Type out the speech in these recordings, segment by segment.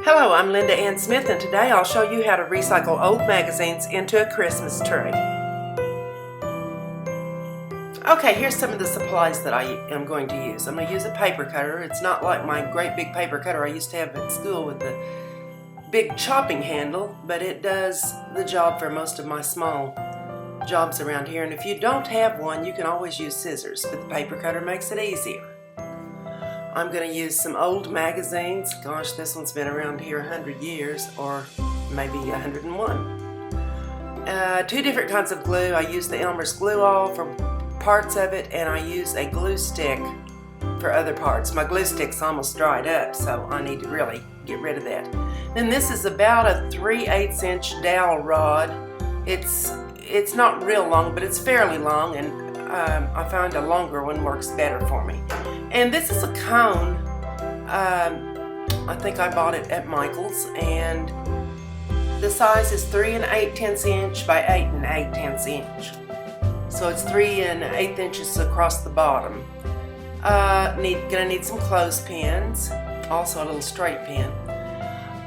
Hello, I'm Linda Ann Smith, and today I'll show you how to recycle old magazines into a Christmas tree. Okay, here's some of the supplies that I am going to use. I'm going to use a paper cutter. It's not like my great big paper cutter I used to have at school with the big chopping handle, but it does the job for most of my small jobs around here. And if you don't have one, you can always use scissors, but the paper cutter makes it easier. I'm going to use some old magazines. Gosh, this one's been around here 100 years, or maybe 101. Two different kinds of glue. I use the Elmer's glue all for parts of it, and I use a glue stick for other parts. My glue stick's almost dried up, so I need to really get rid of that. Then this is about a 3/8 inch dowel rod. It's not real long, but it's fairly long, and I find a longer one works better for me. And this is a cone. I think I bought it at Michael's, and the size is 3 8/10 inch by 8 8/10 inch. So it's 3 1/8 inches across the bottom. Gonna need some clothespins, also a little straight pin.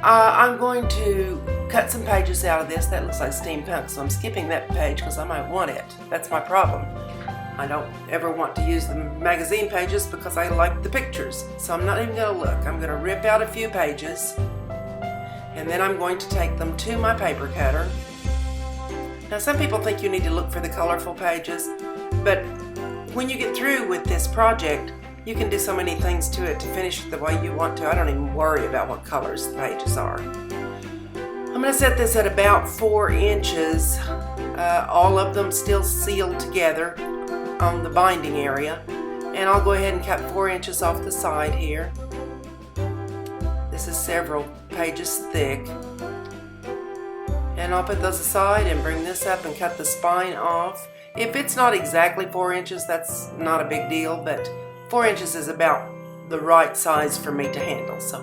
I'm going to cut some pages out of this. That looks like steampunk, so I'm skipping that page because I might want it. That's my problem. I don't ever want to use the magazine pages because I like the pictures. So I'm not even going to look. I'm going to rip out a few pages, and then I'm going to take them to my paper cutter. Now, some people think you need to look for the colorful pages, but when you get through with this project, you can do so many things to it to finish it the way you want to. I don't even worry about what colors the pages are. I'm going to set this at about 4 inches, all of them still sealed together on the binding area, and I'll go ahead and cut 4 inches off the side here. This is several pages thick, and I'll put those aside and bring this up and cut the spine off. If it's not exactly 4 inches, that's not a big deal, but 4 inches is about the right size for me to handle, so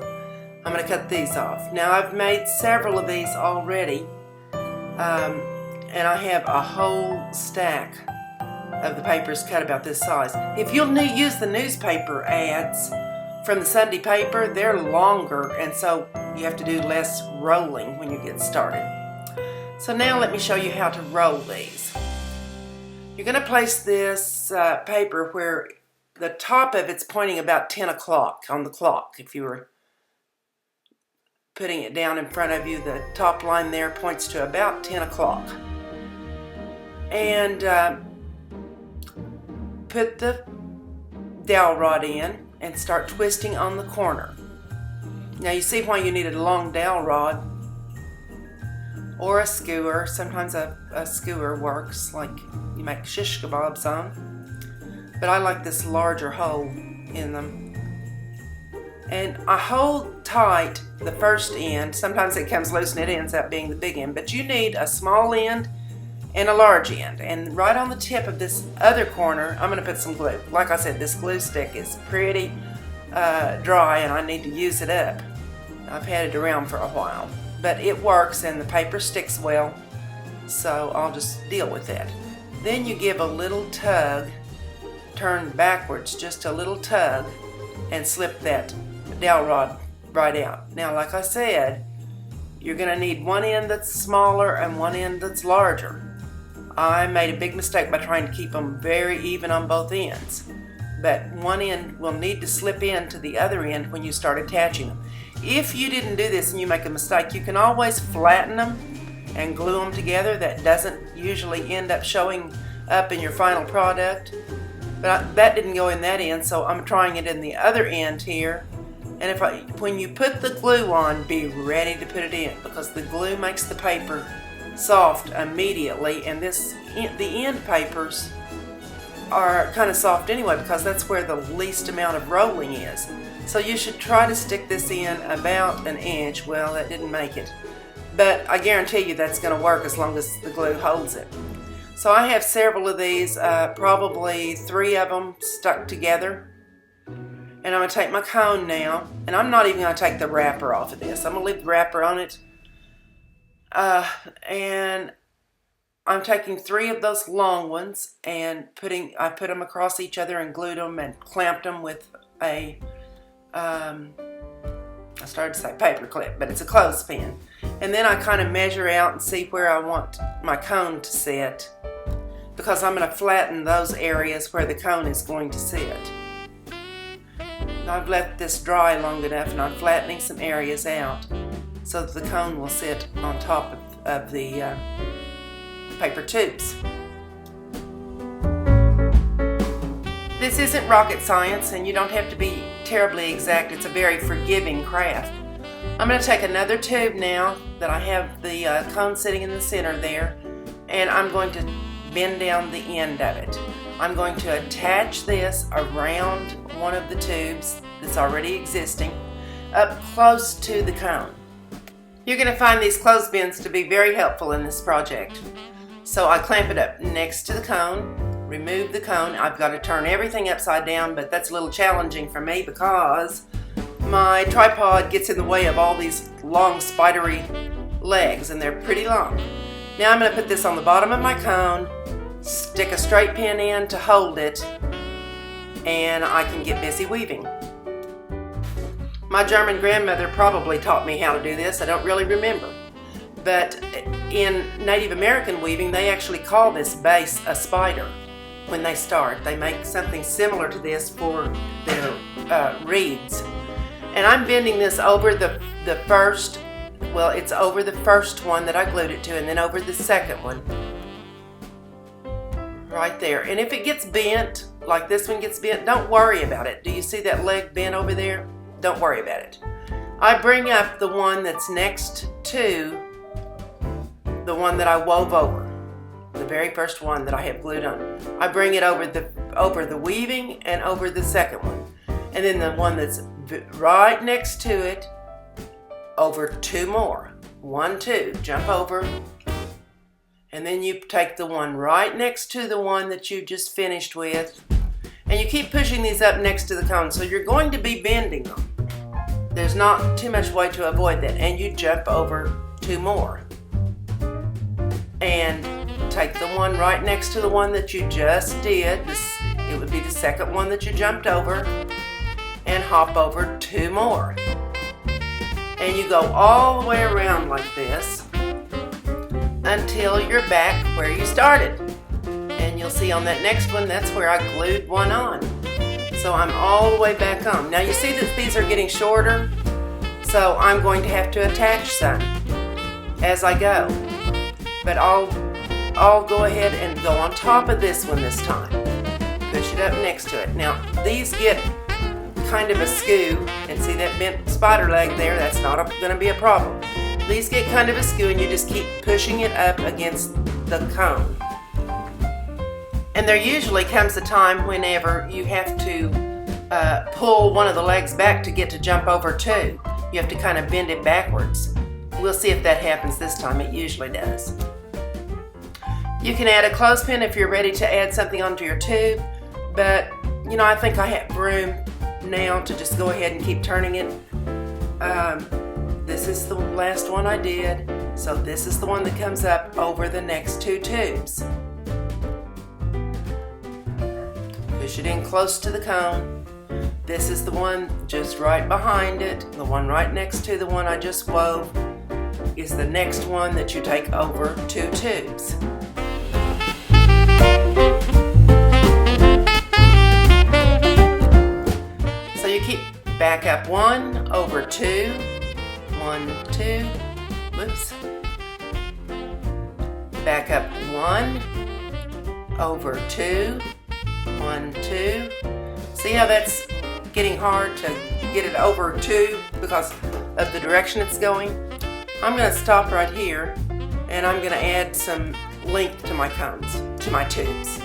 I'm going to cut these off. Now, I've made several of these already, and I have a whole stack of the papers cut about this size. If you'll use the newspaper ads from the Sunday paper, they're longer, and so you have to do less rolling when you get started. So now let me show you how to roll these. You're going to place this paper where the top of it's pointing about 10 o'clock on the clock. If you were putting it down in front of you, the top line there points to about 10 o'clock. And put the dowel rod in and start twisting on the corner. Now you see why you needed a long dowel rod or a skewer. Sometimes a skewer works, like you make shish kebabs on, but I like this larger hole in them. And I hold tight the first end. Sometimes it comes loose and it ends up being the big end, but you need a small end and a large end. And right on the tip of this other corner, I'm going to put some glue. Like I said, this glue stick is pretty dry, and I need to use it up. I've had it around for a while, but it works and the paper sticks well, so I'll just deal with that. Then you give a little tug, turn backwards, just a little tug, and slip that dowel rod right out. Now, like I said, you're going to need one end that's smaller and one end that's larger. I made a big mistake by trying to keep them very even on both ends, but one end will need to slip into the other end when you start attaching them. If you didn't do this and you make a mistake, you can always flatten them and glue them together. That doesn't usually end up showing up in your final product, but that didn't go in that end, so I'm trying it in the other end here. And when you put the glue on, be ready to put it in, because the glue makes the paper soft immediately, and the end papers are kind of soft anyway because that's where the least amount of rolling is. So you should try to stick this in about 1 inch. Well, that didn't make it, but I guarantee you that's going to work as long as the glue holds it. So I have several of these, probably 3 of them stuck together. And I'm going to take my cone now, and I'm not even going to take the wrapper off of this. I'm going to leave the wrapper on it. And I'm taking 3 of those long ones and I put them across each other and glued them and clamped them with a I started to say paper clip, but it's a clothespin. And then I kind of measure out and see where I want my cone to sit, because I'm going to flatten those areas where the cone is going to sit. I've left this dry long enough, and I'm flattening some areas out so that the cone will sit on top of the paper tubes. This isn't rocket science, and you don't have to be terribly exact. It's a very forgiving craft. I'm going to take another tube now that I have the cone sitting in the center there, and I'm going to bend down the end of it. I'm going to attach this around one of the tubes that's already existing up close to the cone. You're going to find these clothespins to be very helpful in this project. So I clamp it up next to the cone, remove the cone. I've got to turn everything upside down, but that's a little challenging for me because my tripod gets in the way of all these long spidery legs, and they're pretty long. Now I'm going to put this on the bottom of my cone, stick a straight pin in to hold it, and I can get busy weaving. My German grandmother probably taught me how to do this. I don't really remember. But in Native American weaving, they actually call this base a spider when they start. They make something similar to this for their reeds. And I'm bending this over the first, well, it's over the first one that I glued it to, and then over the second one. Right there. And if it gets bent, like this one gets bent, don't worry about it. Do you see that leg bent over there? Don't worry about it. I bring up the one that's next to the one that I wove over, the very first one that I have glued on. I bring it over the weaving and over the second one. And then the one that's right next to it, over two more. 1, 2, jump over. And then you take the one right next to the one that you just finished with, and you keep pushing these up next to the cone. So you're going to be bending them. There's not too much way to avoid that. And you jump over 2 more. And take the one right next to the one that you just did. It would be the second one that you jumped over, and hop over 2 more. And you go all the way around like this until you're back where you started. And you'll see on that next one, that's where I glued one on. So I'm all the way back on. Now you see that these are getting shorter, so I'm going to have to attach some as I go. But I'll go ahead and go on top of this one this time. Push it up next to it. Now these get kind of askew, and see that bent spider leg there? That's not going to be a problem. These get kind of askew, and you just keep pushing it up against the cone. And there usually comes a time whenever you have to pull one of the legs back to get to jump over 2. You have to kind of bend it backwards. We'll see if that happens this time. It usually does. You can add a clothespin if you're ready to add something onto your tube, but you know, I think I have room now to just go ahead and keep turning it. This is the last one I did, so this is the one that comes up over the next 2 tubes. Push it in close to the cone. This is the one just right behind it. The one right next to the one I just wove is the next one that you take over 2 tubes. So you keep back up 1 over 2, 1, 2, whoops. Back up 1 over 2, 1, 2. See how that's getting hard to get it over 2 because of the direction it's going? I'm going to stop right here, and I'm going to add some length to my cones, to my tubes.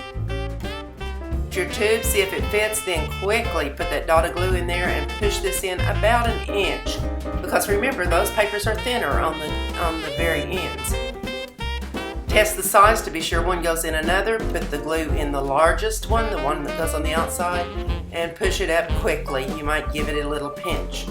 Put your tube, see if it fits, then quickly put that dot of glue in there and push this in about 1 inch, because remember, those papers are thinner on the very ends. Test the size to be sure one goes in another. Put the glue in the largest one, the one that goes on the outside, and push it up quickly. You might give it a little pinch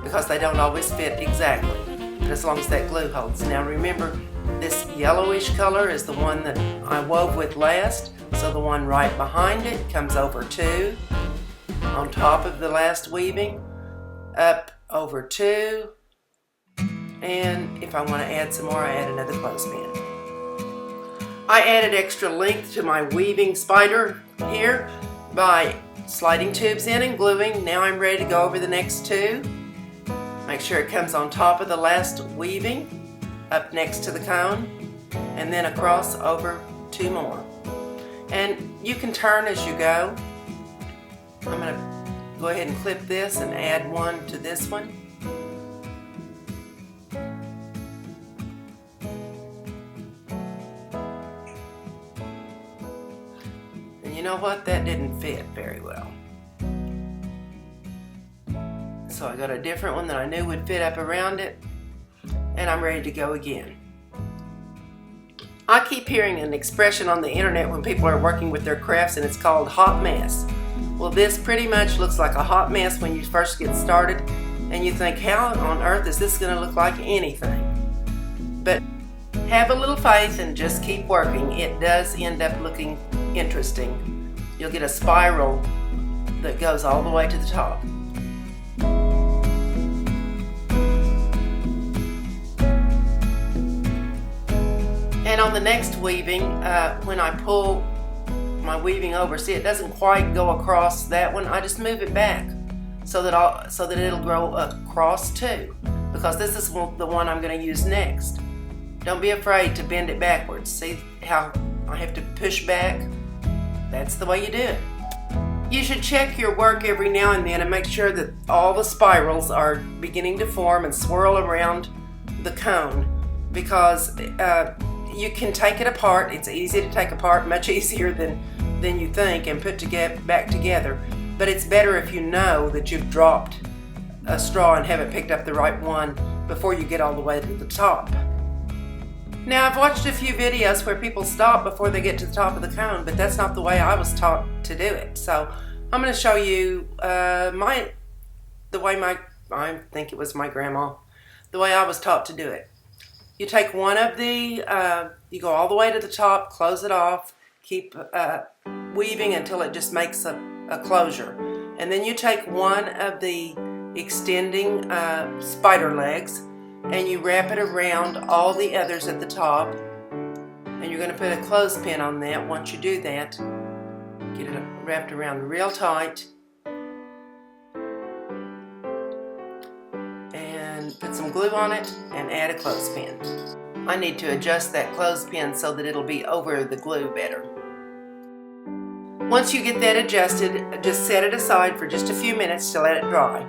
because they don't always fit exactly, but as long as that glue holds. Now remember, this yellowish color is the one that I wove with last, so the one right behind it comes over 2, on top of the last weaving, up over 2, and if I want to add some more, I add another clothespin. I added extra length to my weaving spider here by sliding tubes in and gluing. Now I'm ready to go over the next 2. Make sure it comes on top of the last weaving, up next to the cone, and then across over 2 more. And you can turn as you go. I'm going to go ahead and clip this and add one to this one. And you know what? That didn't fit very well. So I got a different one that I knew would fit up around it, and I'm ready to go again. I keep hearing an expression on the internet when people are working with their crafts, and it's called hot mess. Well, this pretty much looks like a hot mess when you first get started, and you think, how on earth is this going to look like anything? But have a little faith and just keep working. It does end up looking interesting. You'll get a spiral that goes all the way to the top. And on the next weaving, when I pull my weaving over, see, it doesn't quite go across that one. I just move it back so that it'll grow across too, because this is the one I'm going to use next. Don't be afraid to bend it backwards. See how I have to push back? That's the way you do it. You should check your work every now and then and make sure that all the spirals are beginning to form and swirl around the cone, because you can take it apart. It's easy to take apart, much easier than you think, and put back together. But it's better if you know that you've dropped a straw and haven't picked up the right one before you get all the way to the top. Now, I've watched a few videos where people stop before they get to the top of the cone, but that's not the way I was taught to do it. So I'm going to show you I think it was my grandma, the way I was taught to do it. You take one of the, you go all the way to the top, close it off, keep weaving until it just makes a closure. And then you take one of the extending spider legs and you wrap it around all the others at the top. And you're going to put a clothespin on that. Once you do that, get it wrapped around real tight. And put some glue on it and add a clothespin. I need to adjust that clothespin so that it'll be over the glue better. Once you get that adjusted, just set it aside for just a few minutes to let it dry.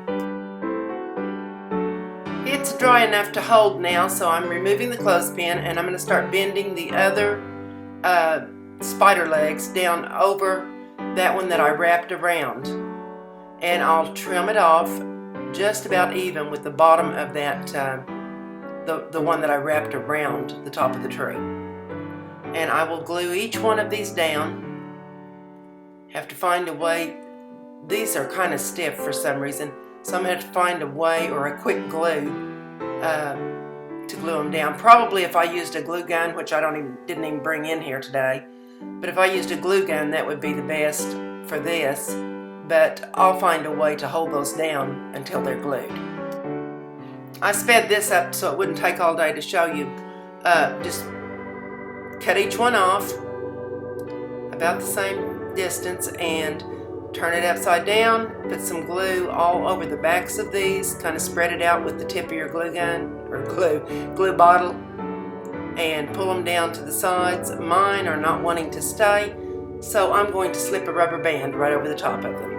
It's dry enough to hold now, so I'm removing the clothespin and I'm going to start bending the other spider legs down over that one that I wrapped around. And I'll trim it off just about even with the bottom of that, the one that I wrapped around the top of the tree. And I will glue each one of these down. Have to find a way. These are kind of stiff for some reason, so I'm going to have to find a way or a quick glue to glue them down. Probably if I used a glue gun, which I didn't even bring in here today, but if I used a glue gun, that would be the best for this. But I'll find a way to hold those down until they're glued. I sped this up so it wouldn't take all day to show you. Just cut each one off about the same distance and turn it upside down. Put some glue all over the backs of these. Kind of spread it out with the tip of your glue gun or glue bottle, and pull them down to the sides. Mine are not wanting to stay, so I'm going to slip a rubber band right over the top of them.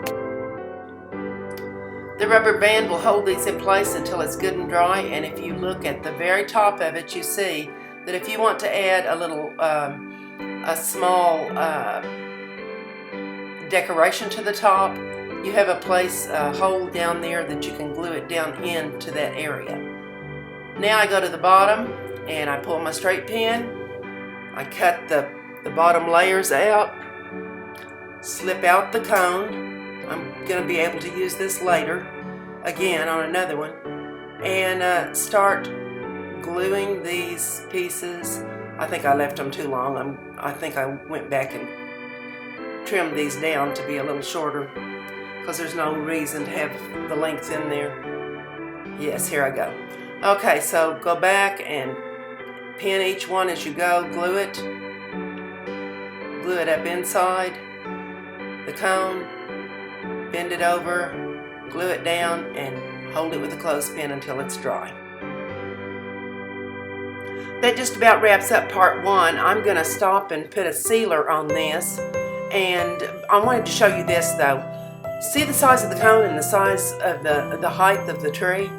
The rubber band will hold these in place until it's good and dry, and if you look at the very top of it, you see that if you want to add a little, a small decoration to the top, you have a place, a hole down there that you can glue it down into that area. Now I go to the bottom and I pull my straight pin. I cut the bottom layers out, slip out the cone. I'm going to be able to use this later, again on another one, and start gluing these pieces. I think I left them too long. I think I went back and trimmed these down to be a little shorter because there's no reason to have the length in there. Yes, here I go. Okay, so go back and pin each one as you go. Glue it up inside the cone, bend it over, glue it down, and hold it with a clothespin until it's dry. That just about wraps up part one. I'm going to stop and put a sealer on this, and I wanted to show you this though. See the size of the cone and the size of the height of the tree?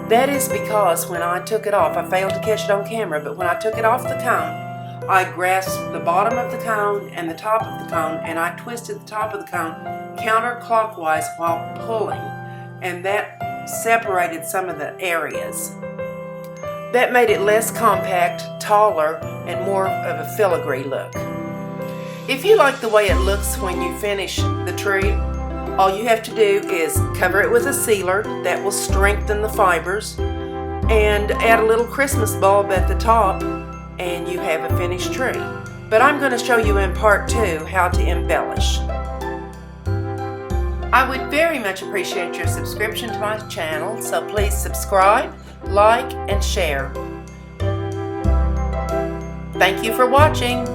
That is because when I took it off, I failed to catch it on camera, but when I took it off the cone, I grasped the bottom of the cone and the top of the cone, and I twisted the top of the cone counterclockwise while pulling, and that separated some of the areas. That made it less compact, taller, and more of a filigree look. If you like the way it looks when you finish the tree, all you have to do is cover it with a sealer that will strengthen the fibers, and add a little Christmas bulb at the top, and you have a finished tree. But I'm going to show you in part two how to embellish. I would very much appreciate your subscription to my channel, so please subscribe, like, and share. Thank you for watching.